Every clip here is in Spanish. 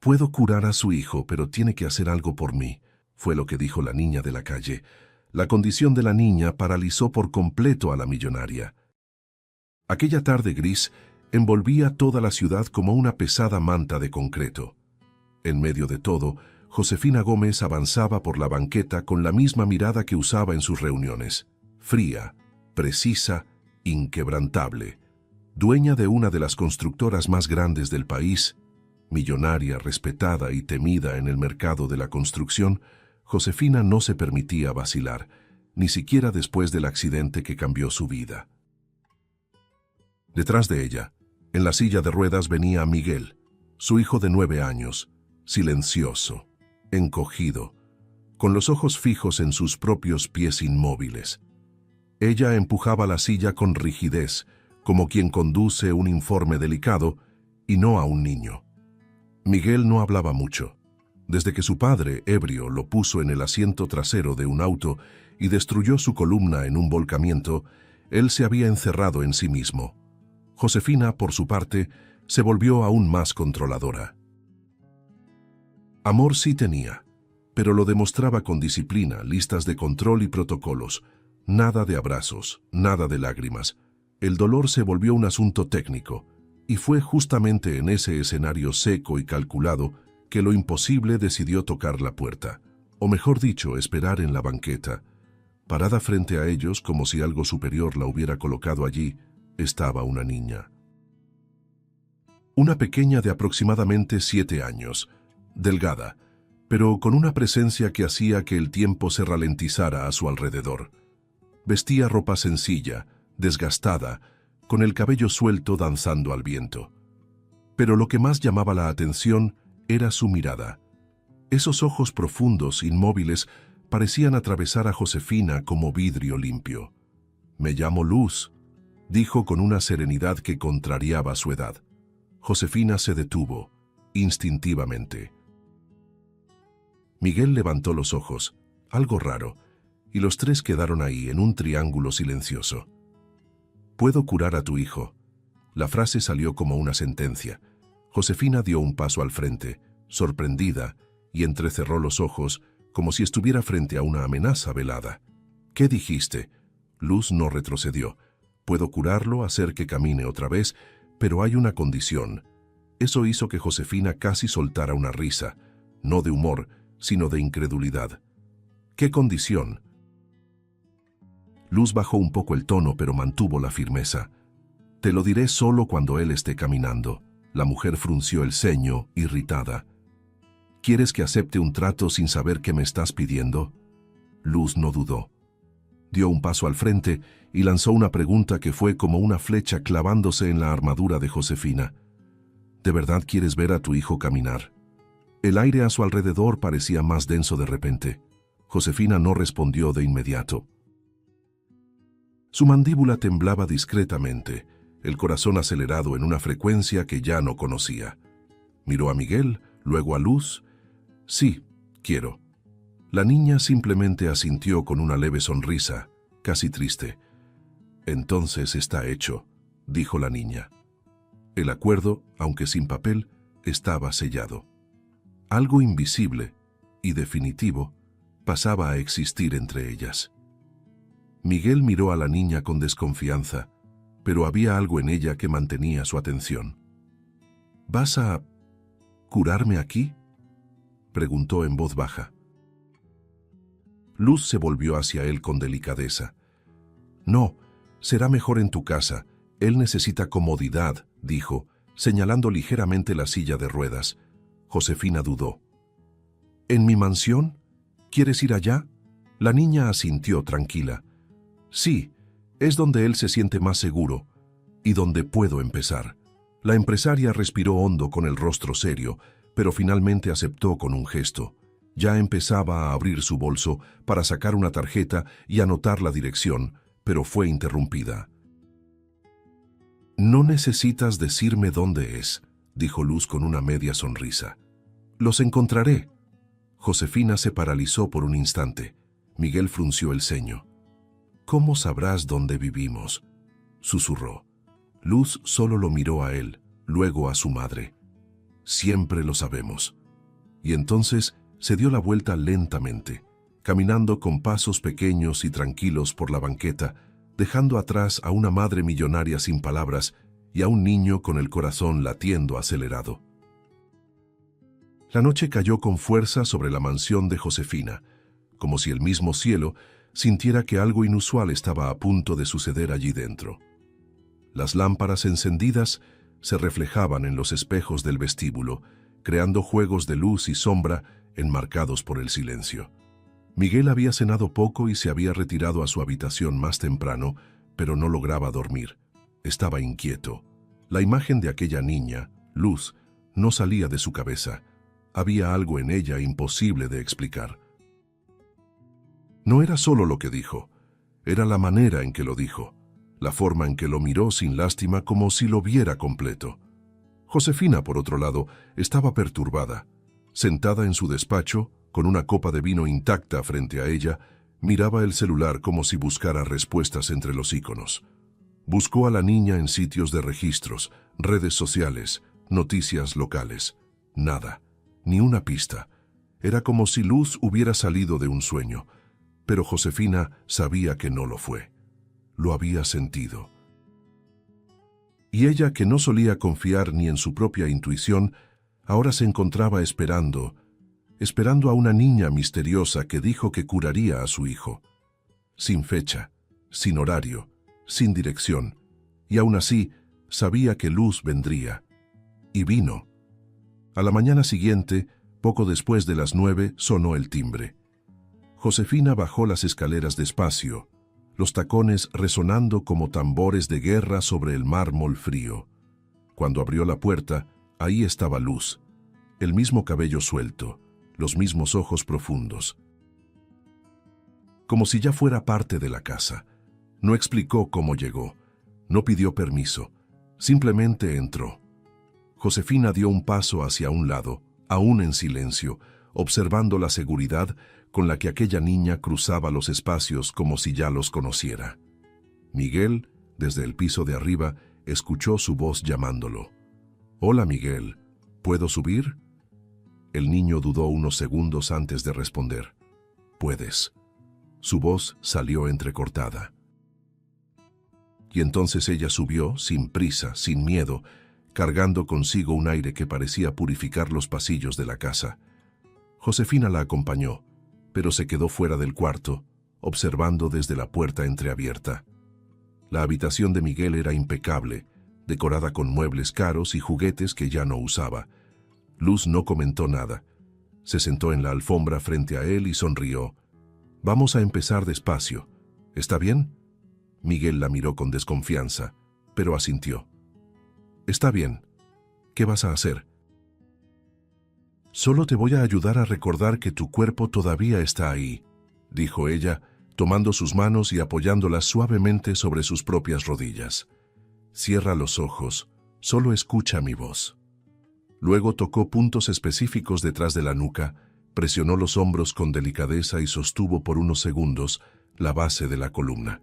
Puedo curar a su hijo, pero tiene que hacer algo por mí, fue lo que dijo la niña de la calle. La condición de la niña paralizó por completo a la millonaria. Aquella tarde gris envolvía toda la ciudad como una pesada manta de concreto. En medio de todo, Josefina Gómez avanzaba por la banqueta con la misma mirada que usaba en sus reuniones, fría, precisa, inquebrantable, dueña de una de las constructoras más grandes del país, millonaria, respetada y temida en el mercado de la construcción. Josefina no se permitía vacilar, ni siquiera después del accidente que cambió su vida. Detrás de ella, en la silla de ruedas, venía Miguel, su hijo de 9 años, silencioso, encogido, con los ojos fijos en sus propios pies inmóviles. Ella empujaba la silla con rigidez, como quien conduce un informe delicado, y no a un niño. Miguel no hablaba mucho. Desde que su padre, ebrio, lo puso en el asiento trasero de un auto y destruyó su columna en un volcamiento, él se había encerrado en sí mismo. Josefina, por su parte, se volvió aún más controladora. Amor sí tenía, pero lo demostraba con disciplina, listas de control y protocolos. Nada de abrazos, nada de lágrimas. El dolor se volvió un asunto técnico, y fue justamente en ese escenario seco y calculado que lo imposible decidió tocar la puerta, o mejor dicho, esperar en la banqueta. Parada frente a ellos, como si algo superior la hubiera colocado allí, estaba una niña. Una pequeña de aproximadamente 7 años, delgada, pero con una presencia que hacía que el tiempo se ralentizara a su alrededor. Vestía ropa sencilla, desgastada, con el cabello suelto danzando al viento. Pero lo que más llamaba la atención era su mirada. Esos ojos profundos, inmóviles, parecían atravesar a Josefina como vidrio limpio. «Me llamo Luz», dijo con una serenidad que contrariaba su edad. Josefina se detuvo, instintivamente. Miguel levantó los ojos, algo raro, y los tres quedaron ahí en un triángulo silencioso. «Puedo curar a tu hijo». La frase salió como una sentencia. Josefina dio un paso al frente, sorprendida, y entrecerró los ojos como si estuviera frente a una amenaza velada. «¿Qué dijiste?» Luz no retrocedió. «Puedo curarlo, hacer que camine otra vez, pero hay una condición». Eso hizo que Josefina casi soltara una risa, no de humor, sino de incredulidad. «¿Qué condición?» Luz bajó un poco el tono, pero mantuvo la firmeza. «Te lo diré solo cuando él esté caminando». La mujer frunció el ceño, irritada. «¿Quieres que acepte un trato sin saber qué me estás pidiendo?» Luz no dudó. Dio un paso al frente y lanzó una pregunta que fue como una flecha clavándose en la armadura de Josefina. «¿De verdad quieres ver a tu hijo caminar?» El aire a su alrededor parecía más denso de repente. Josefina no respondió de inmediato. Su mandíbula temblaba discretamente, el corazón acelerado en una frecuencia que ya no conocía. Miró a Miguel, luego a Luz. «Sí, quiero». La niña simplemente asintió con una leve sonrisa, casi triste. «Entonces está hecho», dijo la niña. El acuerdo, aunque sin papel, estaba sellado. Algo invisible y definitivo pasaba a existir entre ellas. Miguel miró a la niña con desconfianza, pero había algo en ella que mantenía su atención. «¿Vas a curarme aquí?», preguntó en voz baja. Luz se volvió hacia él con delicadeza. «No, será mejor en tu casa. Él necesita comodidad», dijo, señalando ligeramente la silla de ruedas. Josefina dudó. «¿En mi mansión? ¿Quieres ir allá?». La niña asintió tranquila. «Sí, es donde él se siente más seguro y donde puedo empezar». La empresaria respiró hondo con el rostro serio, pero finalmente aceptó con un gesto. Ya empezaba a abrir su bolso para sacar una tarjeta y anotar la dirección, pero fue interrumpida. «No necesitas decirme dónde es», dijo Luz con una media sonrisa. «Los encontraré». Josefina se paralizó por un instante. Miguel frunció el ceño. «¿Cómo sabrás dónde vivimos?», susurró. Luz solo lo miró a él, luego a su madre. Siempre lo sabemos. Y entonces se dio la vuelta lentamente, caminando con pasos pequeños y tranquilos por la banqueta, dejando atrás a una madre millonaria sin palabras y a un niño con el corazón latiendo acelerado. La noche cayó con fuerza sobre la mansión de Josefina, como si el mismo cielo sintiera que algo inusual estaba a punto de suceder allí dentro. Las lámparas encendidas se reflejaban en los espejos del vestíbulo, creando juegos de luz y sombra enmarcados por el silencio. Miguel había cenado poco y se había retirado a su habitación más temprano, pero no lograba dormir. Estaba inquieto. La imagen de aquella niña, Luz, no salía de su cabeza. Había algo en ella imposible de explicar. No era solo lo que dijo, era la manera en que lo dijo, la forma en que lo miró sin lástima como si lo viera completo. Josefina, por otro lado, estaba perturbada. Sentada en su despacho, con una copa de vino intacta frente a ella, miraba el celular como si buscara respuestas entre los iconos. Buscó a la niña en sitios de registros, redes sociales, noticias locales. Nada, ni una pista. Era como si Luz hubiera salido de un sueño, pero Josefina sabía que no lo fue. Lo había sentido. Y ella, que no solía confiar ni en su propia intuición, ahora se encontraba esperando a una niña misteriosa que dijo que curaría a su hijo. Sin fecha, sin horario, sin dirección, y aún así sabía que Luz vendría. Y vino. A la mañana siguiente, poco después de las 9, sonó el timbre. Josefina bajó las escaleras despacio, los tacones resonando como tambores de guerra sobre el mármol frío. Cuando abrió la puerta, ahí estaba Luz, el mismo cabello suelto, los mismos ojos profundos. Como si ya fuera parte de la casa. No explicó cómo llegó, no pidió permiso, simplemente entró. Josefina dio un paso hacia un lado, aún en silencio, observando la seguridad con la que aquella niña cruzaba los espacios como si ya los conociera. Miguel, desde el piso de arriba, escuchó su voz llamándolo. «Hola, Miguel, ¿puedo subir?» El niño dudó unos segundos antes de responder. «Puedes». Su voz salió entrecortada. Y entonces ella subió, sin prisa, sin miedo, cargando consigo un aire que parecía purificar los pasillos de la casa. Josefina la acompañó, pero se quedó fuera del cuarto, observando desde la puerta entreabierta. La habitación de Miguel era impecable, decorada con muebles caros y juguetes que ya no usaba. Luz no comentó nada. Se sentó en la alfombra frente a él y sonrió. «Vamos a empezar despacio. ¿Está bien?» Miguel la miró con desconfianza, pero asintió. «Está bien. ¿Qué vas a hacer?» «Solo te voy a ayudar a recordar que tu cuerpo todavía está ahí», dijo ella, tomando sus manos y apoyándolas suavemente sobre sus propias rodillas. «Cierra los ojos, solo escucha mi voz». Luego tocó puntos específicos detrás de la nuca, presionó los hombros con delicadeza y sostuvo por unos segundos la base de la columna.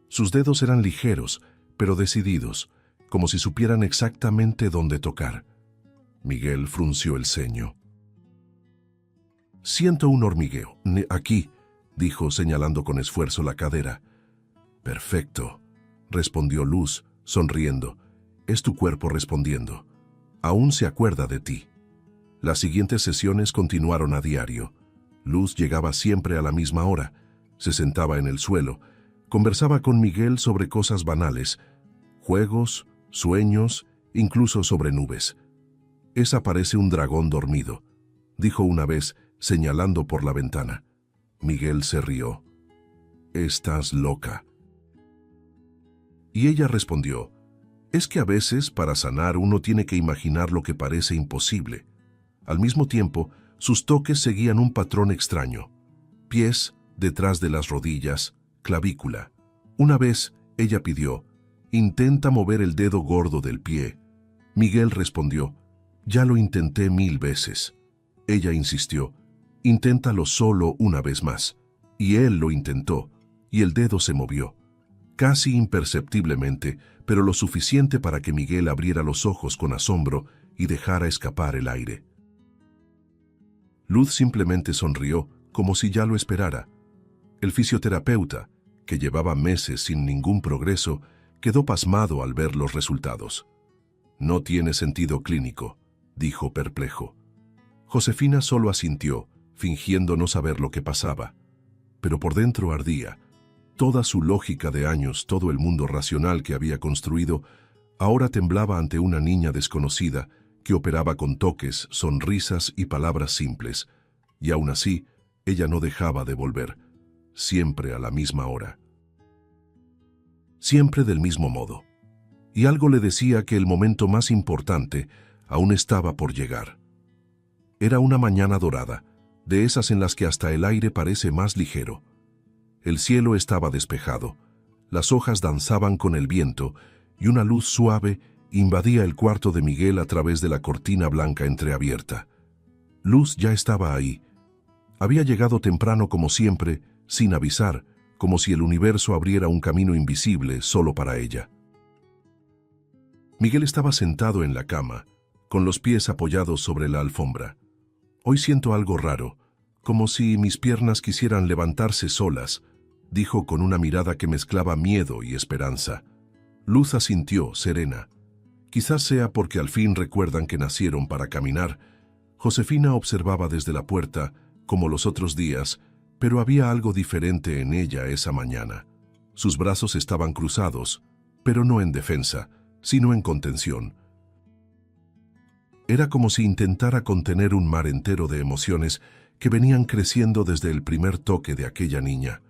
Sus dedos eran ligeros, pero decididos, como si supieran exactamente dónde tocar. Miguel frunció el ceño. «Siento un hormigueo. Aquí», dijo señalando con esfuerzo la cadera. «Perfecto», respondió Luz, sonriendo. «Es tu cuerpo respondiendo. Aún se acuerda de ti». Las siguientes sesiones continuaron a diario. Luz llegaba siempre a la misma hora, se sentaba en el suelo, conversaba con Miguel sobre cosas banales, juegos, sueños, incluso sobre nubes. «Esa parece un dragón dormido», dijo una vez, señalando por la ventana. Miguel se rió. «Estás loca». Y ella respondió, «Es que a veces, para sanar, uno tiene que imaginar lo que parece imposible». Al mismo tiempo, sus toques seguían un patrón extraño. Pies, detrás de las rodillas, clavícula. Una vez, ella pidió, «Intenta mover el dedo gordo del pie». Miguel respondió, «Ya lo intenté 1000 veces». Ella insistió, «Inténtalo solo una vez más». Y él lo intentó, y el dedo se movió. Casi imperceptiblemente, pero lo suficiente para que Miguel abriera los ojos con asombro y dejara escapar el aire. Luz simplemente sonrió, como si ya lo esperara. El fisioterapeuta, que llevaba meses sin ningún progreso, quedó pasmado al ver los resultados. «No tiene sentido clínico», dijo perplejo. Josefina solo asintió, fingiendo no saber lo que pasaba. Pero por dentro ardía. Toda su lógica de años, todo el mundo racional que había construido, ahora temblaba ante una niña desconocida que operaba con toques, sonrisas y palabras simples. Y aún así, ella no dejaba de volver, siempre a la misma hora. Siempre del mismo modo. Y algo le decía que el momento más importante aún estaba por llegar. Era una mañana dorada, de esas en las que hasta el aire parece más ligero. El cielo estaba despejado, las hojas danzaban con el viento y una luz suave invadía el cuarto de Miguel a través de la cortina blanca entreabierta. Luz ya estaba ahí. Había llegado temprano como siempre, sin avisar, como si el universo abriera un camino invisible solo para ella. Miguel estaba sentado en la cama, con los pies apoyados sobre la alfombra. «Hoy siento algo raro, como si mis piernas quisieran levantarse solas», dijo con una mirada que mezclaba miedo y esperanza. Luz asintió, serena. Quizás sea porque al fin recuerdan que nacieron para caminar. Josefina observaba desde la puerta, como los otros días, pero había algo diferente en ella esa mañana. Sus brazos estaban cruzados, pero no en defensa, sino en contención. Era como si intentara contener un mar entero de emociones que venían creciendo desde el primer toque de aquella niña.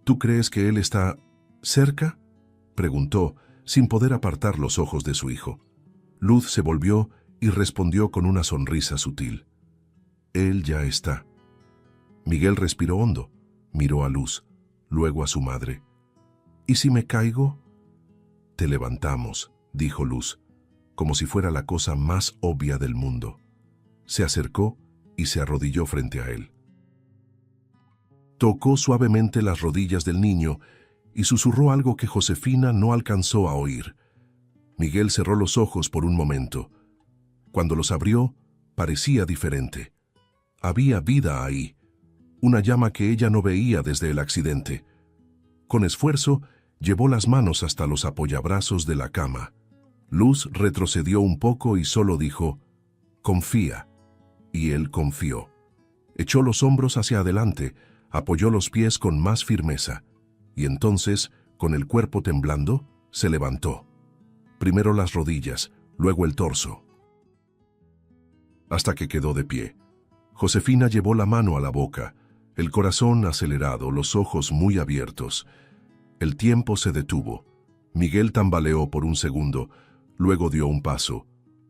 «¿Tú crees que él está cerca?», preguntó, sin poder apartar los ojos de su hijo. Luz se volvió y respondió con una sonrisa sutil. «Él ya está». Miguel respiró hondo, miró a Luz, luego a su madre. «¿Y si me caigo?». «Te levantamos», dijo Luz, como si fuera la cosa más obvia del mundo. Se acercó y se arrodilló frente a él. Tocó suavemente las rodillas del niño y susurró algo que Josefina no alcanzó a oír. Miguel cerró los ojos por un momento. Cuando los abrió, parecía diferente. Había vida ahí, una llama que ella no veía desde el accidente. Con esfuerzo, llevó las manos hasta los apoyabrazos de la cama. Luz retrocedió un poco y solo dijo, «Confía». Y él confió. Echó los hombros hacia adelante, apoyó los pies con más firmeza, y entonces, con el cuerpo temblando, se levantó. Primero las rodillas, luego el torso. Hasta que quedó de pie. Josefina llevó la mano a la boca, el corazón acelerado, los ojos muy abiertos. El tiempo se detuvo. Miguel tambaleó por un segundo, luego dio un paso,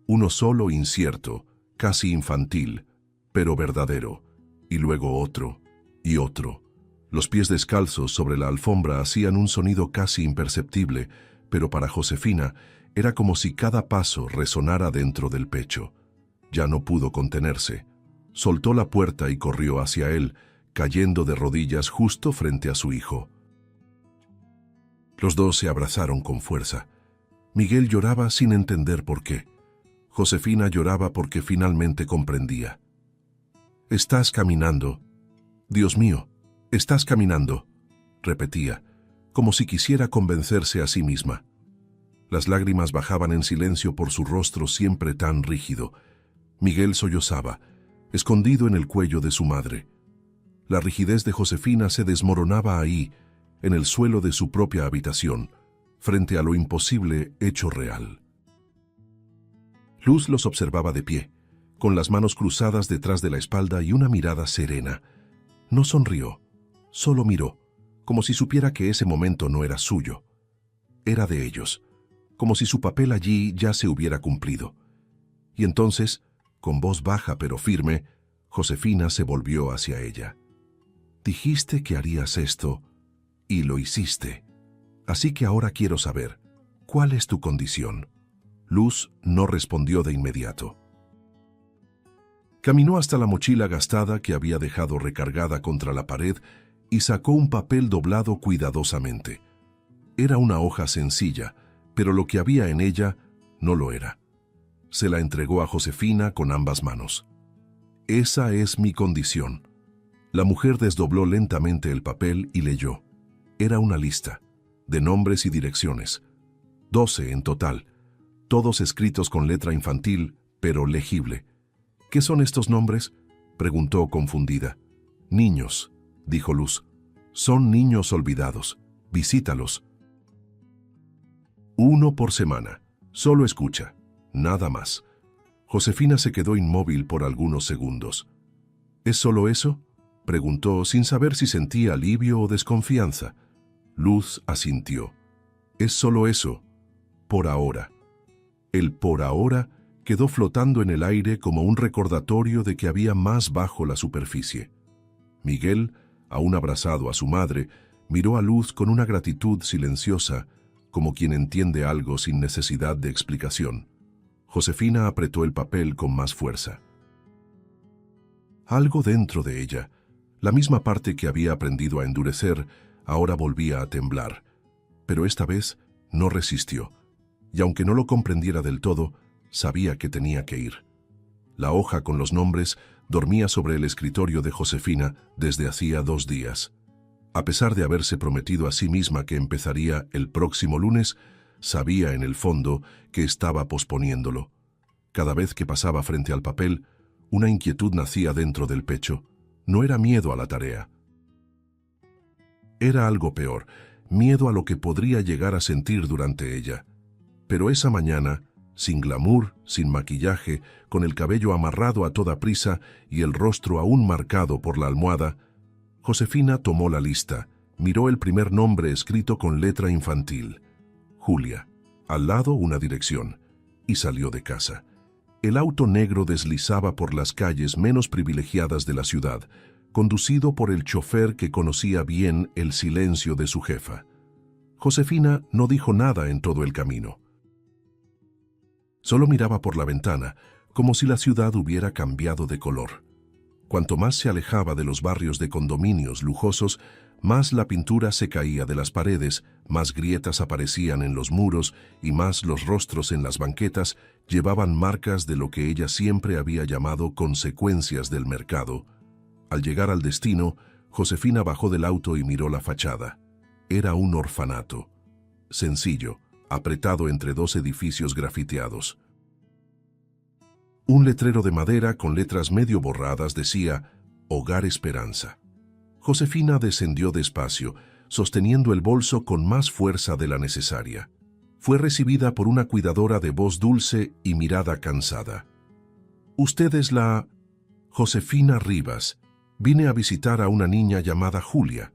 uno solo incierto, casi infantil, pero verdadero, y luego otro, y otro. Los pies descalzos sobre la alfombra hacían un sonido casi imperceptible, pero para Josefina era como si cada paso resonara dentro del pecho. Ya no pudo contenerse. Soltó la puerta y corrió hacia él, cayendo de rodillas justo frente a su hijo. Los dos se abrazaron con fuerza. Miguel lloraba sin entender por qué. Josefina lloraba porque finalmente comprendía. «Estás caminando. Dios mío, estás caminando», repetía, como si quisiera convencerse a sí misma. Las lágrimas bajaban en silencio por su rostro siempre tan rígido. Miguel sollozaba, escondido en el cuello de su madre. La rigidez de Josefina se desmoronaba ahí, en el suelo de su propia habitación, frente a lo imposible hecho real. Luz los observaba de pie, con las manos cruzadas detrás de la espalda y una mirada serena. No sonrió, solo miró, como si supiera que ese momento no era suyo. Era de ellos, como si su papel allí ya se hubiera cumplido. Y entonces, con voz baja pero firme, Josefina se volvió hacia ella. «Dijiste que harías esto, y lo hiciste. Así que ahora quiero saber, ¿cuál es tu condición?». Luz no respondió de inmediato. Caminó hasta la mochila gastada que había dejado recargada contra la pared y sacó un papel doblado cuidadosamente. Era una hoja sencilla, pero lo que había en ella no lo era. Se la entregó a Josefina con ambas manos. «Esa es mi condición». La mujer desdobló lentamente el papel y leyó. Era una lista, de nombres y direcciones. 12 en total, todos escritos con letra infantil, pero legible. «¿Qué son estos nombres?», preguntó confundida. «Niños», dijo Luz. «Son niños olvidados. Visítalos. 1 por semana. Solo escucha. Nada más». Josefina se quedó inmóvil por algunos segundos. «¿Es solo eso?», preguntó sin saber si sentía alivio o desconfianza. Luz asintió. «Es solo eso. Por ahora». El por ahora quedó flotando en el aire como un recordatorio de que había más bajo la superficie. Miguel, aún abrazado a su madre, miró a Luz con una gratitud silenciosa, como quien entiende algo sin necesidad de explicación. Josefina apretó el papel con más fuerza. Algo dentro de ella, la misma parte que había aprendido a endurecer, ahora volvía a temblar. Pero esta vez no resistió, y aunque no lo comprendiera del todo, sabía que tenía que ir. La hoja con los nombres dormía sobre el escritorio de Josefina desde hacía 2 días. A pesar de haberse prometido a sí misma que empezaría el próximo lunes, sabía en el fondo que estaba posponiéndolo. Cada vez que pasaba frente al papel, una inquietud nacía dentro del pecho. No era miedo a la tarea. Era algo peor, miedo a lo que podría llegar a sentir durante ella. Pero esa mañana, sin glamour, sin maquillaje, con el cabello amarrado a toda prisa y el rostro aún marcado por la almohada, Josefina tomó la lista, miró el primer nombre escrito con letra infantil, Julia, al lado una dirección, y salió de casa. El auto negro deslizaba por las calles menos privilegiadas de la ciudad, conducido por el chofer que conocía bien el silencio de su jefa. Josefina no dijo nada en todo el camino. Solo miraba por la ventana, como si la ciudad hubiera cambiado de color. Cuanto más se alejaba de los barrios de condominios lujosos, más la pintura se caía de las paredes, más grietas aparecían en los muros y más los rostros en las banquetas llevaban marcas de lo que ella siempre había llamado consecuencias del mercado. Al llegar al destino, Josefina bajó del auto y miró la fachada. Era un orfanato. Sencillo, apretado entre 2 edificios grafiteados. Un letrero de madera con letras medio borradas decía «Hogar Esperanza». Josefina descendió despacio, sosteniendo el bolso con más fuerza de la necesaria. Fue recibida por una cuidadora de voz dulce y mirada cansada. «Usted es la...». «Josefina Rivas. Vine a visitar a una niña llamada Julia».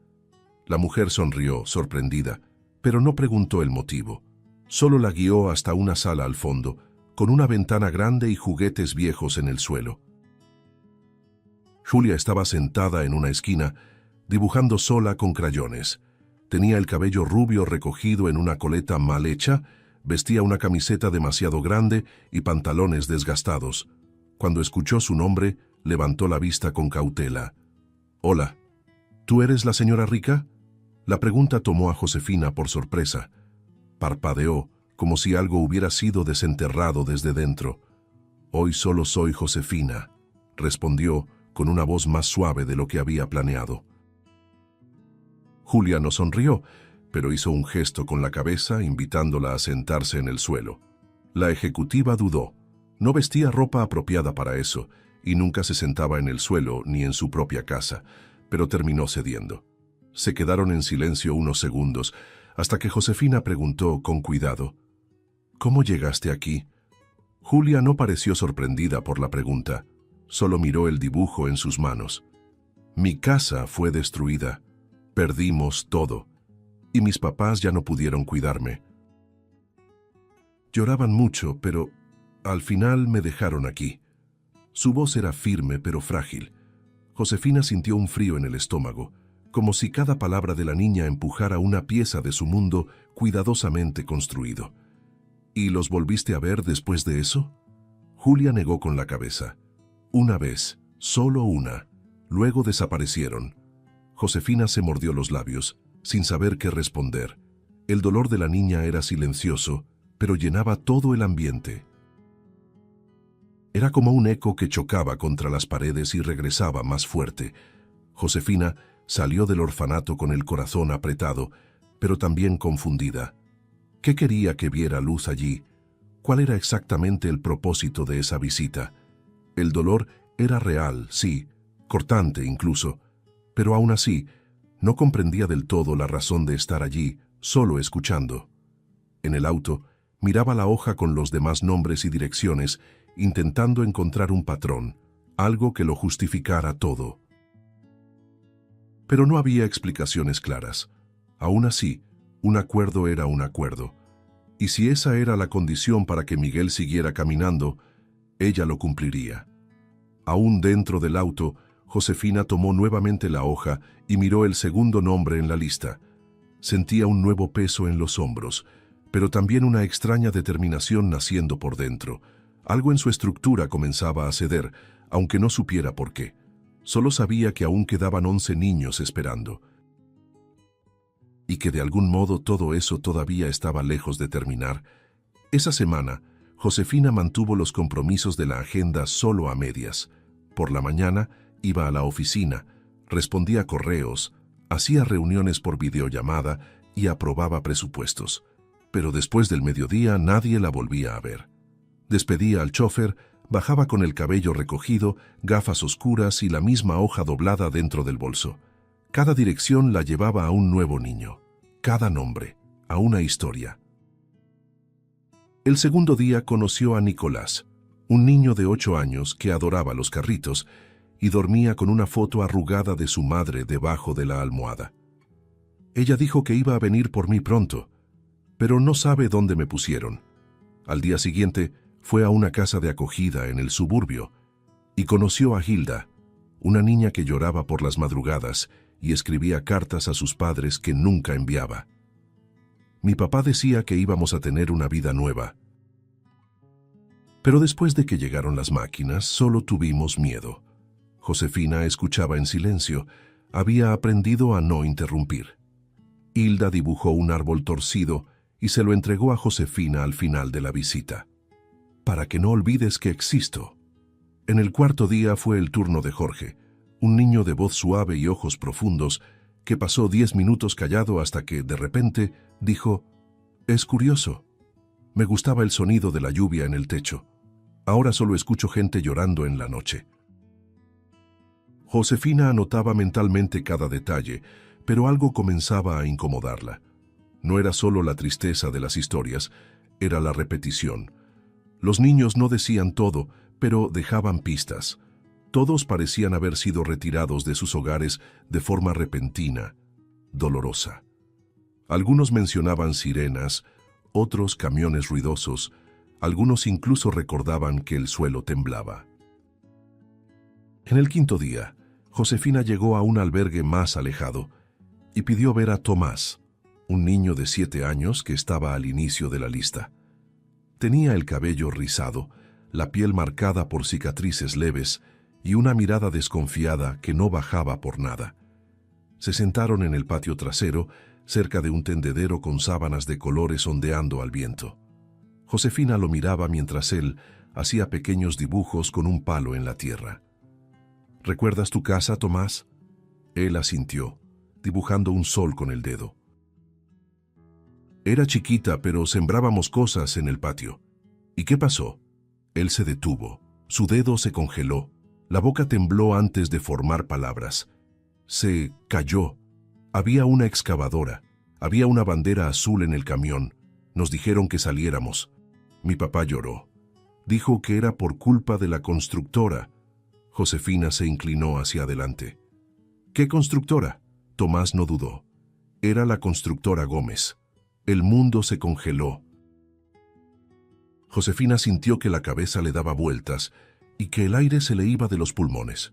La mujer sonrió, sorprendida, pero no preguntó el motivo. Solo la guió hasta una sala al fondo, con una ventana grande y juguetes viejos en el suelo. Julia estaba sentada en una esquina, dibujando sola con crayones. Tenía el cabello rubio recogido en una coleta mal hecha, vestía una camiseta demasiado grande y pantalones desgastados. Cuando escuchó su nombre, levantó la vista con cautela. «Hola, ¿tú eres la señora rica?». La pregunta tomó a Josefina por sorpresa. Parpadeó, como si algo hubiera sido desenterrado desde dentro. «Hoy solo soy Josefina», respondió con una voz más suave de lo que había planeado. Julia no sonrió, pero hizo un gesto con la cabeza invitándola a sentarse en el suelo. La ejecutiva dudó. No vestía ropa apropiada para eso y nunca se sentaba en el suelo ni en su propia casa, pero terminó cediendo. Se quedaron en silencio unos segundos, hasta que Josefina preguntó con cuidado, «¿Cómo llegaste aquí?». Julia no pareció sorprendida por la pregunta, solo miró el dibujo en sus manos. «Mi casa fue destruida, perdimos todo, y mis papás ya no pudieron cuidarme. Lloraban mucho, pero al final me dejaron aquí». Su voz era firme pero frágil. Josefina sintió un frío en el estómago, como si cada palabra de la niña empujara una pieza de su mundo cuidadosamente construido. «¿Y los volviste a ver después de eso?». Julia negó con la cabeza. «Una vez, solo una. Luego desaparecieron». Josefina se mordió los labios, sin saber qué responder. El dolor de la niña era silencioso, pero llenaba todo el ambiente. Era como un eco que chocaba contra las paredes y regresaba más fuerte. Josefina salió del orfanato con el corazón apretado, pero también confundida. ¿Qué quería que viera Luz allí? ¿Cuál era exactamente el propósito de esa visita? El dolor era real, sí, cortante incluso, pero aún así, no comprendía del todo la razón de estar allí, solo escuchando. En el auto, miraba la hoja con los demás nombres y direcciones, intentando encontrar un patrón, algo que lo justificara todo. Pero no había explicaciones claras. Aún así, un acuerdo era un acuerdo. Y si esa era la condición para que Miguel siguiera caminando, ella lo cumpliría. Aún dentro del auto, Josefina tomó nuevamente la hoja y miró el segundo nombre en la lista. Sentía un nuevo peso en los hombros, pero también una extraña determinación naciendo por dentro. Algo en su estructura comenzaba a ceder, aunque no supiera por qué. Solo sabía que aún quedaban 11 niños esperando. Y que de algún modo todo eso todavía estaba lejos de terminar. Esa semana, Josefina mantuvo los compromisos de la agenda solo a medias. Por la mañana iba a la oficina, respondía correos, hacía reuniones por videollamada y aprobaba presupuestos. Pero después del mediodía nadie la volvía a ver. Despedía al chofer, bajaba con el cabello recogido, gafas oscuras y la misma hoja doblada dentro del bolso. Cada dirección la llevaba a un nuevo niño, cada nombre, a una historia. El segundo día conoció a Nicolás, un niño de 8 años que adoraba los carritos y dormía con una foto arrugada de su madre debajo de la almohada. Ella dijo que iba a venir por mí pronto, pero no sabe dónde me pusieron. Al día siguiente fue a una casa de acogida en el suburbio y conoció a Hilda, una niña que lloraba por las madrugadas y escribía cartas a sus padres que nunca enviaba. Mi papá decía que íbamos a tener una vida nueva. Pero después de que llegaron las máquinas, solo tuvimos miedo. Josefina escuchaba en silencio. Había aprendido a no interrumpir. Hilda dibujó un árbol torcido y se lo entregó a Josefina al final de la visita. Para que no olvides que existo. En el cuarto día fue el turno de Jorge, un niño de voz suave y ojos profundos, que pasó 10 minutos callado hasta que, de repente, dijo: «Es curioso. Me gustaba el sonido de la lluvia en el techo. Ahora solo escucho gente llorando en la noche». Josefina anotaba mentalmente cada detalle, pero algo comenzaba a incomodarla. No era solo la tristeza de las historias, era la repetición. Los niños no decían todo, pero dejaban pistas. Todos parecían haber sido retirados de sus hogares de forma repentina, dolorosa. Algunos mencionaban sirenas, otros camiones ruidosos, algunos incluso recordaban que el suelo temblaba. En el quinto día, Josefina llegó a un albergue más alejado y pidió ver a Tomás, un niño de 7 años que estaba al inicio de la lista. Tenía el cabello rizado, la piel marcada por cicatrices leves y una mirada desconfiada que no bajaba por nada. Se sentaron en el patio trasero, cerca de un tendedero con sábanas de colores ondeando al viento. Josefina lo miraba mientras él hacía pequeños dibujos con un palo en la tierra. «¿Recuerdas tu casa, Tomás?». Él asintió, dibujando un sol con el dedo. «Era chiquita, pero sembrábamos cosas en el patio». «¿Y qué pasó?». Él se detuvo, su dedo se congeló, la boca tembló antes de formar palabras. Se cayó. Había una excavadora, había una bandera azul en el camión. Nos dijeron que saliéramos. Mi papá lloró. Dijo que era por culpa de la constructora. Josefina se inclinó hacia adelante. «¿Qué constructora?». Tomás no dudó. Era la constructora Gómez. El mundo se congeló. Josefina sintió que la cabeza le daba vueltas y que el aire se le iba de los pulmones.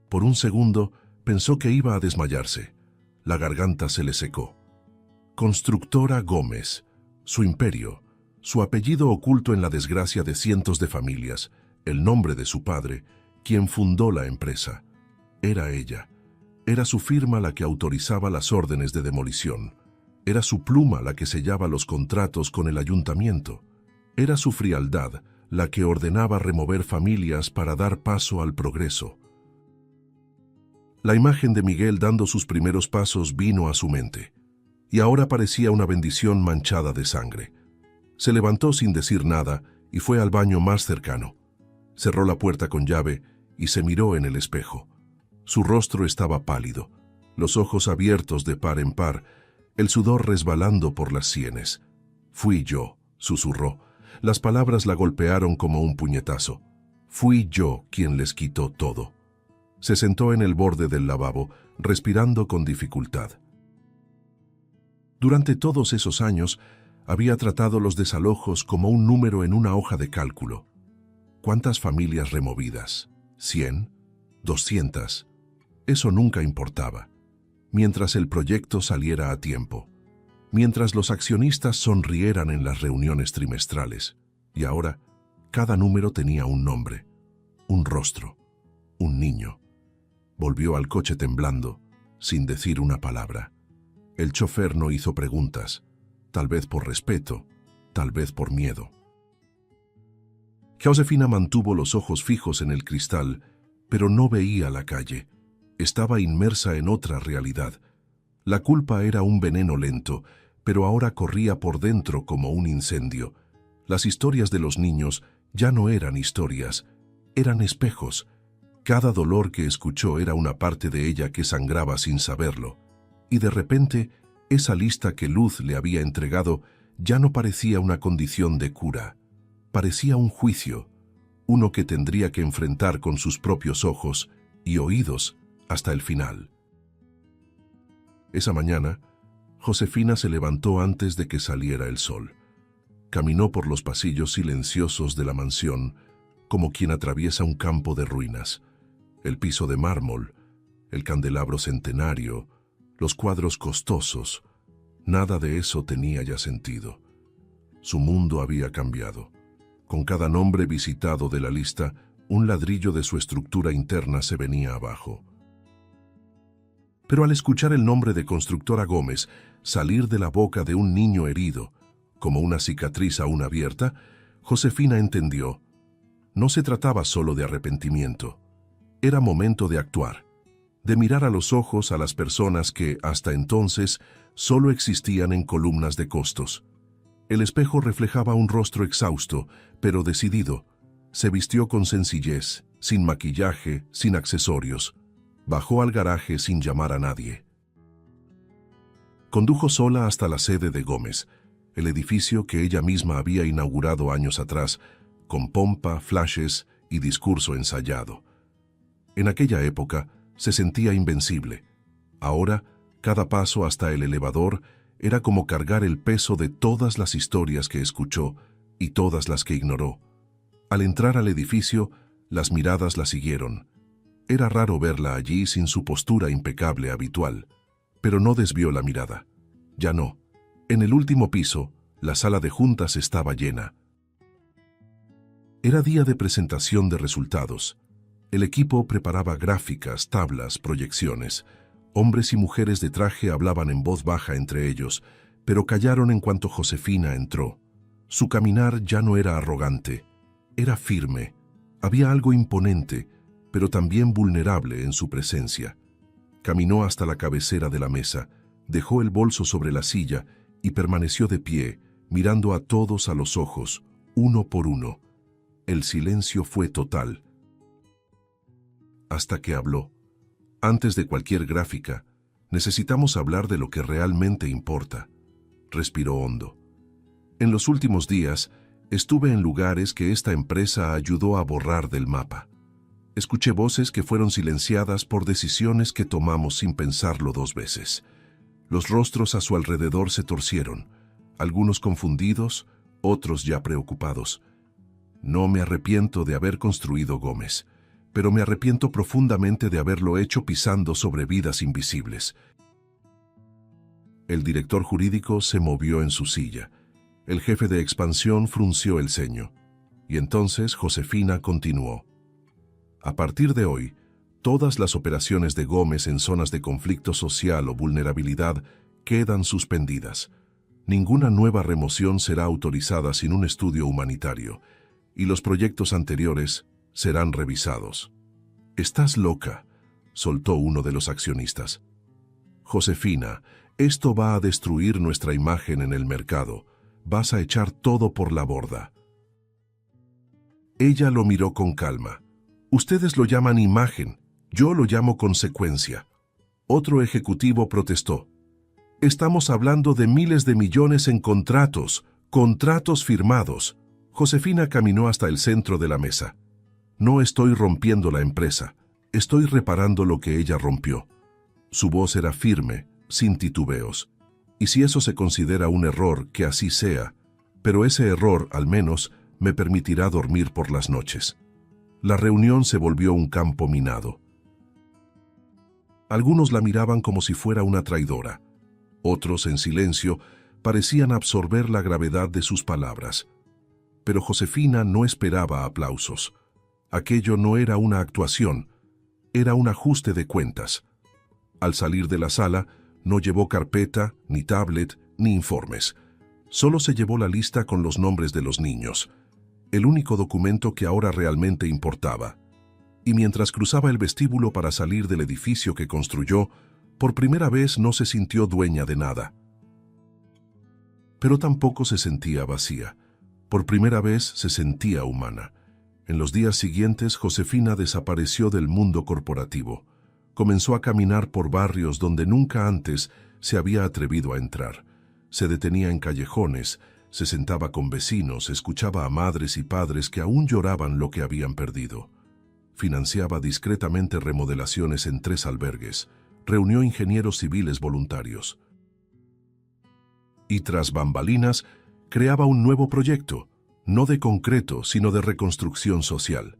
Por un segundo pensó que iba a desmayarse. La garganta se le secó. Constructora Gómez, su imperio, su apellido oculto en la desgracia de cientos de familias, el nombre de su padre, quien fundó la empresa. Era ella. Era su firma la que autorizaba las órdenes de demolición. Era su pluma la que sellaba los contratos con el ayuntamiento. Era su frialdad la que ordenaba remover familias para dar paso al progreso. La imagen de Miguel dando sus primeros pasos vino a su mente, y ahora parecía una bendición manchada de sangre. Se levantó sin decir nada y fue al baño más cercano. Cerró la puerta con llave y se miró en el espejo. Su rostro estaba pálido, los ojos abiertos de par en par, el sudor resbalando por las sienes. «Fui yo», susurró. Las palabras la golpearon como un puñetazo. «Fui yo quien les quitó todo». Se sentó en el borde del lavabo, respirando con dificultad. Durante todos esos años, había tratado los desalojos como un número en una hoja de cálculo. ¿Cuántas familias removidas? ¿100? ¿200? Eso nunca importaba. Mientras el proyecto saliera a tiempo. Mientras los accionistas sonrieran en las reuniones trimestrales. Y ahora, cada número tenía un nombre, un rostro, un niño. Volvió al coche temblando, sin decir una palabra. El chofer no hizo preguntas, tal vez por respeto, tal vez por miedo. Josefina mantuvo los ojos fijos en el cristal, pero no veía la calle. Estaba inmersa en otra realidad. La culpa era un veneno lento, pero ahora corría por dentro como un incendio. Las historias de los niños ya no eran historias, eran espejos. Cada dolor que escuchó era una parte de ella que sangraba sin saberlo. Y de repente, esa lista que Luz le había entregado ya no parecía una condición de cura. Parecía un juicio, uno que tendría que enfrentar con sus propios ojos y oídos hasta el final. Esa mañana, Josefina se levantó antes de que saliera el sol. Caminó por los pasillos silenciosos de la mansión, como quien atraviesa un campo de ruinas. El piso de mármol, el candelabro centenario, los cuadros costosos, nada de eso tenía ya sentido. Su mundo había cambiado. Con cada nombre visitado de la lista, un ladrillo de su estructura interna se venía abajo. Pero al escuchar el nombre de Constructora Gómez salir de la boca de un niño herido, como una cicatriz aún abierta, Josefina entendió. No se trataba solo de arrepentimiento. Era momento de actuar, de mirar a los ojos a las personas que, hasta entonces, solo existían en columnas de costos. El espejo reflejaba un rostro exhausto, pero decidido. Se vistió con sencillez, sin maquillaje, sin accesorios. Bajó al garaje sin llamar a nadie. Condujo sola hasta la sede de Gómez, el edificio que ella misma había inaugurado años atrás, con pompa, flashes y discurso ensayado. En aquella época se sentía invencible. Ahora, cada paso hasta el elevador era como cargar el peso de todas las historias que escuchó y todas las que ignoró. Al entrar al edificio, las miradas la siguieron. Era raro verla allí sin su postura impecable habitual, pero no desvió la mirada. Ya no. En el último piso, la sala de juntas estaba llena. Era día de presentación de resultados. El equipo preparaba gráficas, tablas, proyecciones. Hombres y mujeres de traje hablaban en voz baja entre ellos, pero callaron en cuanto Josefina entró. Su caminar ya no era arrogante, era firme. Había algo imponente, pero también vulnerable en su presencia. Caminó hasta la cabecera de la mesa, dejó el bolso sobre la silla y permaneció de pie, mirando a todos a los ojos, uno por uno. El silencio fue total. Hasta que habló. Antes de cualquier gráfica, necesitamos hablar de lo que realmente importa. Respiró hondo. En los últimos días, estuve en lugares que esta empresa ayudó a borrar del mapa. Escuché voces que fueron silenciadas por decisiones que tomamos sin pensarlo dos veces. Los rostros a su alrededor se torcieron, algunos confundidos, otros ya preocupados. No me arrepiento de haber construido Gómez, pero me arrepiento profundamente de haberlo hecho pisando sobre vidas invisibles. El director jurídico se movió en su silla. El jefe de expansión frunció el ceño. Y entonces Josefina continuó. A partir de hoy, todas las operaciones de Gómez en zonas de conflicto social o vulnerabilidad quedan suspendidas. Ninguna nueva remoción será autorizada sin un estudio humanitario. y los proyectos anteriores serán revisados. «Estás loca», soltó uno de los accionistas. «Josefina, esto va a destruir nuestra imagen en el mercado. Vas a echar todo por la borda». Ella lo miró con calma. «Ustedes lo llaman imagen, yo lo llamo consecuencia». Otro ejecutivo protestó. «Estamos hablando de miles de millones en contratos firmados». Josefina caminó hasta el centro de la mesa. «No estoy rompiendo la empresa, estoy reparando lo que ella rompió». Su voz era firme, sin titubeos. «Y si eso se considera un error, que así sea, pero ese error, al menos, me permitirá dormir por las noches». La reunión se volvió un campo minado. Algunos la miraban como si fuera una traidora. Otros, en silencio, parecían absorber la gravedad de sus palabras. Pero Josefina no esperaba aplausos. Aquello no era una actuación, era un ajuste de cuentas. Al salir de la sala, no llevó carpeta, ni tablet, ni informes. Solo se llevó la lista con los nombres de los niños, el único documento que ahora realmente importaba. Y mientras cruzaba el vestíbulo para salir del edificio que construyó, por primera vez no se sintió dueña de nada. Pero tampoco se sentía vacía. Por primera vez se sentía humana. En los días siguientes, Josefina desapareció del mundo corporativo. Comenzó a caminar por barrios donde nunca antes se había atrevido a entrar. Se detenía en callejones, se sentaba con vecinos, escuchaba a madres y padres que aún lloraban lo que habían perdido. Financiaba discretamente remodelaciones en 3 albergues, reunió ingenieros civiles voluntarios. Y tras bambalinas, creaba un nuevo proyecto, no de concreto, sino de reconstrucción social.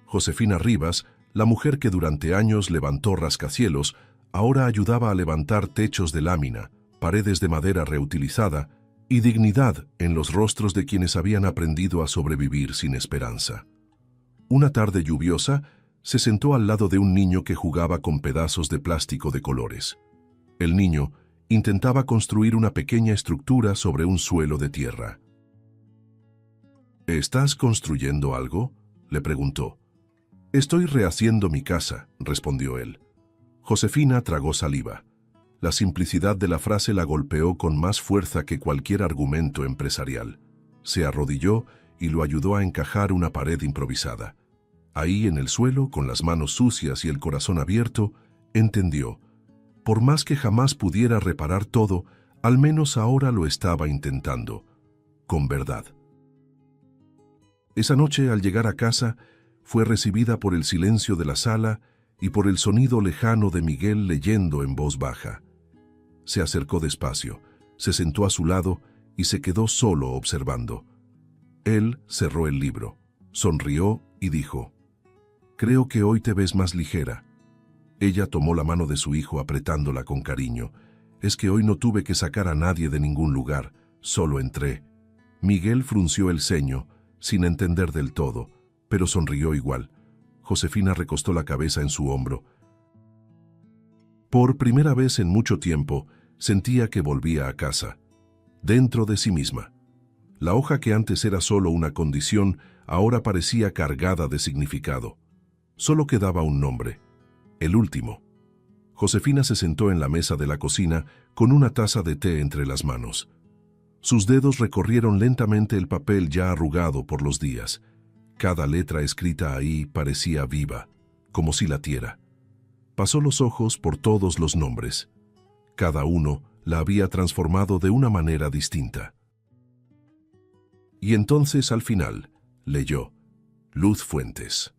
Josefina Rivas, la mujer que durante años levantó rascacielos, ahora ayudaba a levantar techos de lámina, paredes de madera reutilizada y dignidad en los rostros de quienes habían aprendido a sobrevivir sin esperanza. Una tarde lluviosa, se sentó al lado de un niño que jugaba con pedazos de plástico de colores. El niño intentaba construir una pequeña estructura sobre un suelo de tierra. «¿Estás construyendo algo?», le preguntó. «Estoy rehaciendo mi casa», respondió él. Josefina tragó saliva. La simplicidad de la frase la golpeó con más fuerza que cualquier argumento empresarial. Se arrodilló y lo ayudó a encajar una pared improvisada. Ahí en el suelo, con las manos sucias y el corazón abierto, entendió. Por más que jamás pudiera reparar todo, al menos ahora lo estaba intentando, con verdad. Esa noche, al llegar a casa, fue recibida por el silencio de la sala y por el sonido lejano de Miguel leyendo en voz baja. Se acercó despacio, se sentó a su lado y se quedó solo observando. Él cerró el libro, sonrió y dijo: «Creo que hoy te ves más ligera». Ella tomó la mano de su hijo apretándola con cariño. «Es que hoy no tuve que sacar a nadie de ningún lugar, solo entré». Miguel frunció el ceño, sin entender del todo, pero sonrió igual. Josefina recostó la cabeza en su hombro. Por primera vez en mucho tiempo, sentía que volvía a casa, dentro de sí misma. La hoja que antes era solo una condición, ahora parecía cargada de significado. Solo quedaba un nombre, el último. Josefina se sentó en la mesa de la cocina con una taza de té entre las manos. Sus dedos recorrieron lentamente el papel ya arrugado por los días. Cada letra escrita ahí parecía viva, como si latiera. Pasó los ojos por todos los nombres. Cada uno la había transformado de una manera distinta. Y entonces, al final, leyó: Luz Fuentes.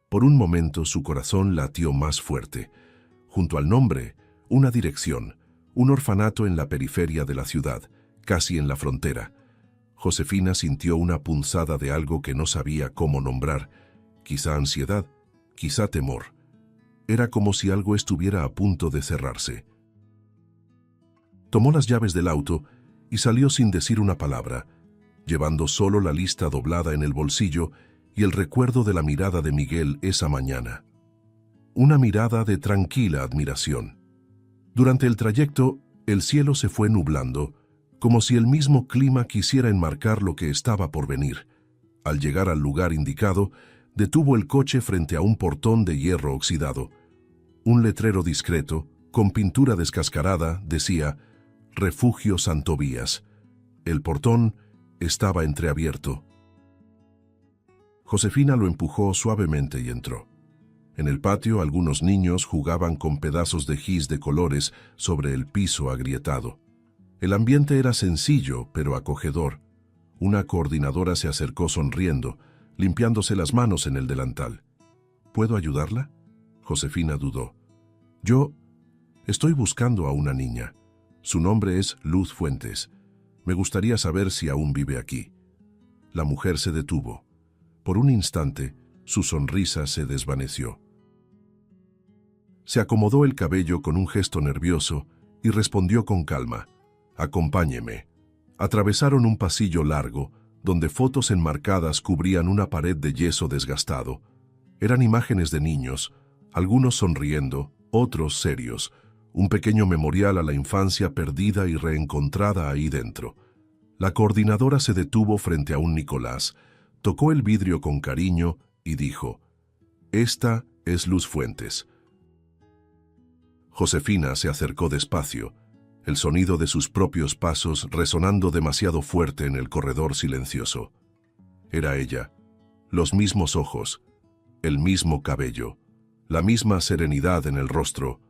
Por un momento su corazón latió más fuerte. Junto al nombre, una dirección, un orfanato en la periferia de la ciudad, casi en la frontera. Josefina sintió una punzada de algo que no sabía cómo nombrar, quizá ansiedad, quizá temor. Era como si algo estuviera a punto de cerrarse. Tomó las llaves del auto y salió sin decir una palabra, llevando solo la lista doblada en el bolsillo y el recuerdo de la mirada de Miguel esa mañana. Una mirada de tranquila admiración. Durante el trayecto, el cielo se fue nublando, como si el mismo clima quisiera enmarcar lo que estaba por venir. Al llegar al lugar indicado, detuvo el coche frente a un portón de hierro oxidado. Un letrero discreto, con pintura descascarada, decía «Refugio Santovías». El portón estaba entreabierto. Josefina lo empujó suavemente y entró. En el patio, algunos niños jugaban con pedazos de gis de colores sobre el piso agrietado. El ambiente era sencillo, pero acogedor. Una coordinadora se acercó sonriendo, limpiándose las manos en el delantal. ¿Puedo ayudarla? Josefina dudó. Yo estoy buscando a una niña. Su nombre es Luz Fuentes. Me gustaría saber si aún vive aquí. La mujer se detuvo. Por un instante, su sonrisa se desvaneció. Se acomodó el cabello con un gesto nervioso y respondió con calma. «Acompáñeme». Atravesaron un pasillo largo, donde fotos enmarcadas cubrían una pared de yeso desgastado. Eran imágenes de niños, algunos sonriendo, otros serios, un pequeño memorial a la infancia perdida y reencontrada ahí dentro. La coordinadora se detuvo frente a un Nicolás, tocó el vidrio con cariño y dijo, «Esta es Luz Fuentes». Josefina se acercó despacio, el sonido de sus propios pasos resonando demasiado fuerte en el corredor silencioso. Era ella, los mismos ojos, el mismo cabello, la misma serenidad en el rostro,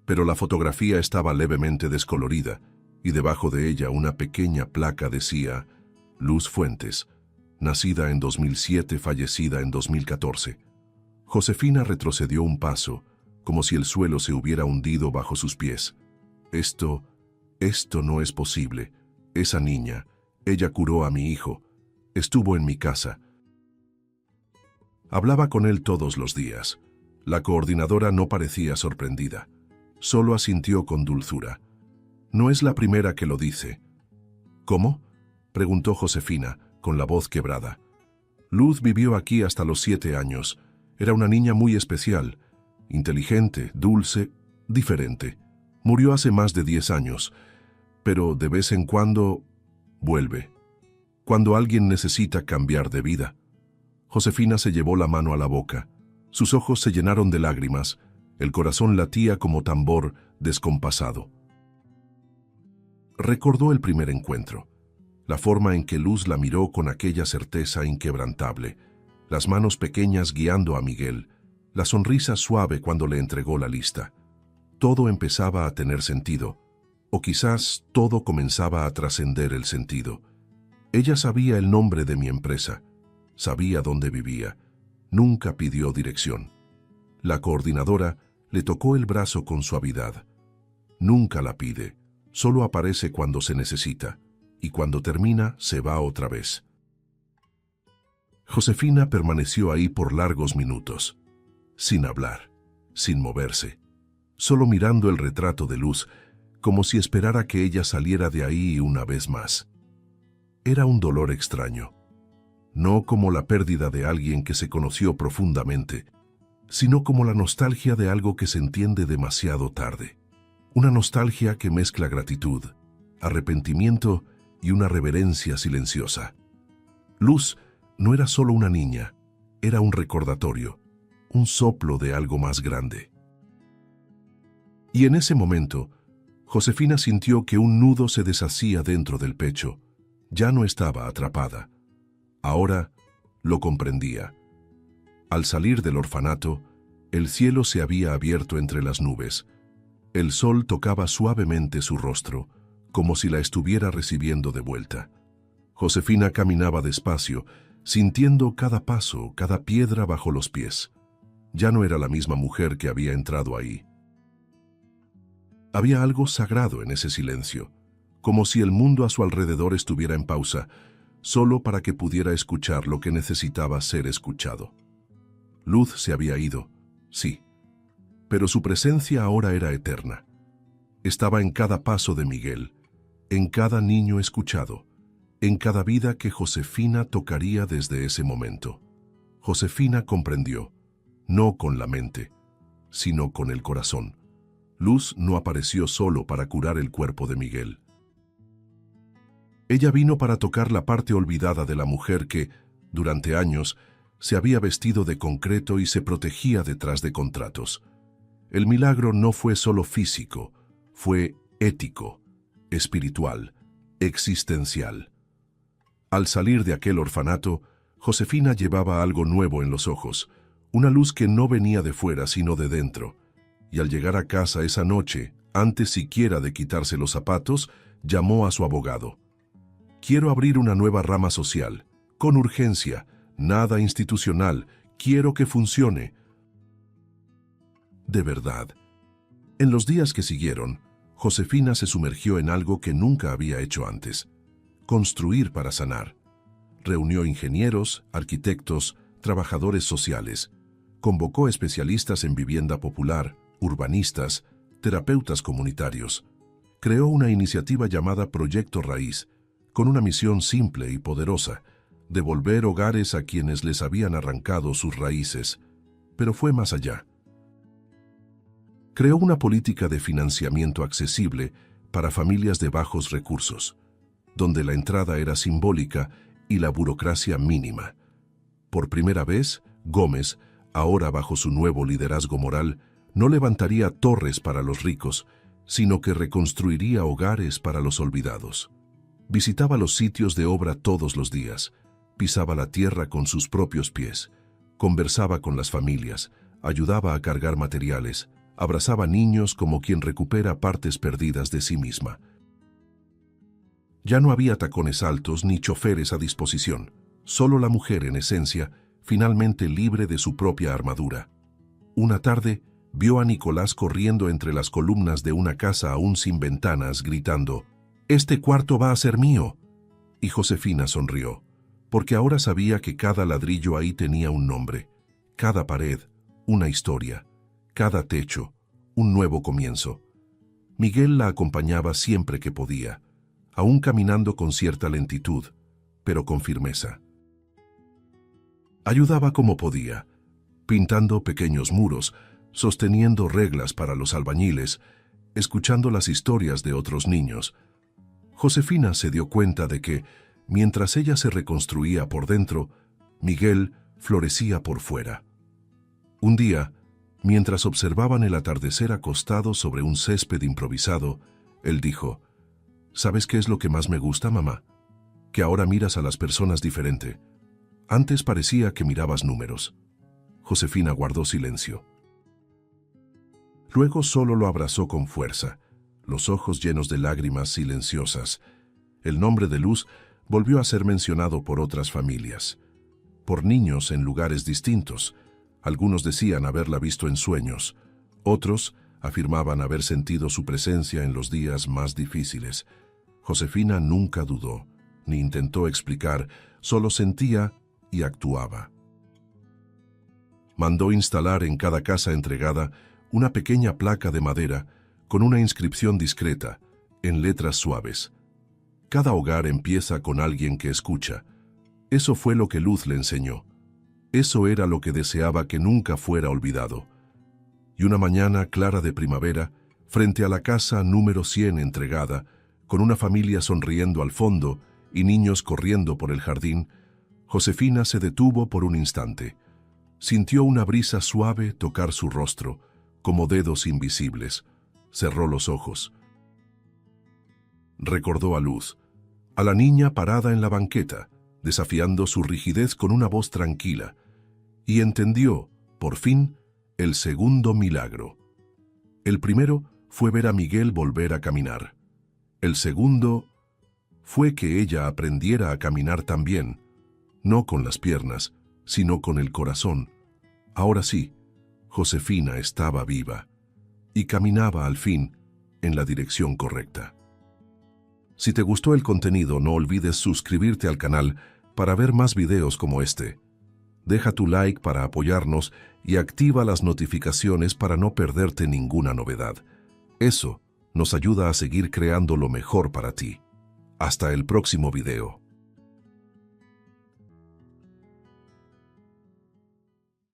pero la fotografía estaba levemente descolorida y debajo de ella una pequeña placa decía Luz Fuentes, nacida en 2007, fallecida en 2014. Josefina retrocedió un paso, como si el suelo se hubiera hundido bajo sus pies. Esto no es posible. Esa niña, ella curó a mi hijo, estuvo en mi casa. Hablaba con él todos los días. La coordinadora no parecía sorprendida. Solo asintió con dulzura. No es la primera que lo dice. ¿Cómo? Preguntó Josefina, con la voz quebrada. Luz vivió aquí hasta los 7 años. Era una niña muy especial, inteligente, dulce, diferente. Murió hace más de 10 años, pero de vez en cuando vuelve. Cuando alguien necesita cambiar de vida. Josefina se llevó la mano a la boca. Sus ojos se llenaron de lágrimas. El corazón latía como tambor descompasado. Recordó el primer encuentro, la forma en que Luz la miró con aquella certeza inquebrantable, las manos pequeñas guiando a Miguel, la sonrisa suave cuando le entregó la lista. Todo empezaba a tener sentido, o quizás todo comenzaba a trascender el sentido. Ella sabía el nombre de mi empresa, sabía dónde vivía, nunca pidió dirección. La coordinadora le tocó el brazo con suavidad. Nunca la pide, solo aparece cuando se necesita, y cuando termina se va otra vez. Josefina permaneció ahí por largos minutos, sin hablar, sin moverse, solo mirando el retrato de Luz, como si esperara que ella saliera de ahí una vez más. Era un dolor extraño, no como la pérdida de alguien que se conoció profundamente, sino como la nostalgia de algo que se entiende demasiado tarde. Una nostalgia que mezcla gratitud, arrepentimiento y una reverencia silenciosa. Luz no era solo una niña, era un recordatorio, un soplo de algo más grande. Y en ese momento, Josefina sintió que un nudo se deshacía dentro del pecho. Ya no estaba atrapada. Ahora lo comprendía. Al salir del orfanato, el cielo se había abierto entre las nubes. El sol tocaba suavemente su rostro, como si la estuviera recibiendo de vuelta. Josefina caminaba despacio, sintiendo cada paso, cada piedra bajo los pies. Ya no era la misma mujer que había entrado ahí. Había algo sagrado en ese silencio, como si el mundo a su alrededor estuviera en pausa, solo para que pudiera escuchar lo que necesitaba ser escuchado. Luz se había ido, sí, pero su presencia ahora era eterna. Estaba en cada paso de Miguel, en cada niño escuchado, en cada vida que Josefina tocaría desde ese momento. Josefina comprendió, no con la mente, sino con el corazón. Luz no apareció solo para curar el cuerpo de Miguel. Ella vino para tocar la parte olvidada de la mujer que, Durante años, se había vestido de concreto y se protegía detrás de contratos. El milagro no fue solo físico, fue ético, espiritual, existencial. Al salir de aquel orfanato, Josefina llevaba algo nuevo en los ojos, una luz que no venía de fuera sino de dentro. Y al llegar a casa esa noche, antes siquiera de quitarse los zapatos, llamó a su abogado. «Quiero abrir una nueva rama social, con urgencia, nada institucional, quiero que funcione». De verdad. En los días que siguieron, Josefina se sumergió en algo que nunca había hecho antes: construir para sanar. Reunió ingenieros, arquitectos, trabajadores sociales. Convocó especialistas en vivienda popular, urbanistas, terapeutas comunitarios. Creó una iniciativa llamada Proyecto Raíz, con una misión simple y poderosa: devolver hogares a quienes les habían arrancado sus raíces. Pero fue más allá. Creó una política de financiamiento accesible para familias de bajos recursos, donde la entrada era simbólica y la burocracia mínima. Por primera vez, Gómez, ahora bajo su nuevo liderazgo moral, no levantaría torres para los ricos, sino que reconstruiría hogares para los olvidados. Visitaba los sitios de obra todos los días, pisaba la tierra con sus propios pies, conversaba con las familias, ayudaba a cargar materiales, abrazaba niños como quien recupera partes perdidas de sí misma. Ya no había tacones altos ni choferes a disposición, solo la mujer en esencia, finalmente libre de su propia armadura. Una tarde, vio a Nicolás corriendo entre las columnas de una casa aún sin ventanas, gritando: «¡Este cuarto va a ser mío!». Y Josefina sonrió, porque ahora sabía que cada ladrillo ahí tenía un nombre, cada pared, una historia, cada techo, un nuevo comienzo. Miguel la acompañaba siempre que podía, aún caminando con cierta lentitud, pero con firmeza. Ayudaba como podía, pintando pequeños muros, sosteniendo reglas para los albañiles, escuchando las historias de otros niños. Josefina se dio cuenta de que, mientras ella se reconstruía por dentro, Miguel florecía por fuera. Un día, mientras observaban el atardecer acostado sobre un césped improvisado, él dijo: «¿Sabes qué es lo que más me gusta, mamá? Que ahora miras a las personas diferente. Antes parecía que mirabas números». Josefina guardó silencio. Luego solo lo abrazó con fuerza, los ojos llenos de lágrimas silenciosas. El nombre de Luz volvió a ser mencionado por otras familias, por niños en lugares distintos. Algunos decían haberla visto en sueños, otros afirmaban haber sentido su presencia en los días más difíciles. Josefina nunca dudó, ni intentó explicar, solo sentía y actuaba. Mandó instalar en cada casa entregada una pequeña placa de madera con una inscripción discreta, en letras suaves: «Cada hogar empieza con alguien que escucha». Eso fue lo que Luz le enseñó. Eso era lo que deseaba que nunca fuera olvidado. Y una mañana clara de primavera, frente a la casa número 100 entregada, con una familia sonriendo al fondo y niños corriendo por el jardín, Josefina se detuvo por un instante. Sintió una brisa suave tocar su rostro, como dedos invisibles. Cerró los ojos. Recordó a Luz, a la niña parada en la banqueta, desafiando su rigidez con una voz tranquila, y entendió, por fin, el segundo milagro. El primero fue ver a Miguel volver a caminar. El segundo fue que ella aprendiera a caminar también, no con las piernas, sino con el corazón. Ahora sí, Josefina estaba viva y caminaba al fin en la dirección correcta. Si te gustó el contenido, no olvides suscribirte al canal para ver más videos como este. Deja tu like para apoyarnos y activa las notificaciones para no perderte ninguna novedad. Eso nos ayuda a seguir creando lo mejor para ti. Hasta el próximo video.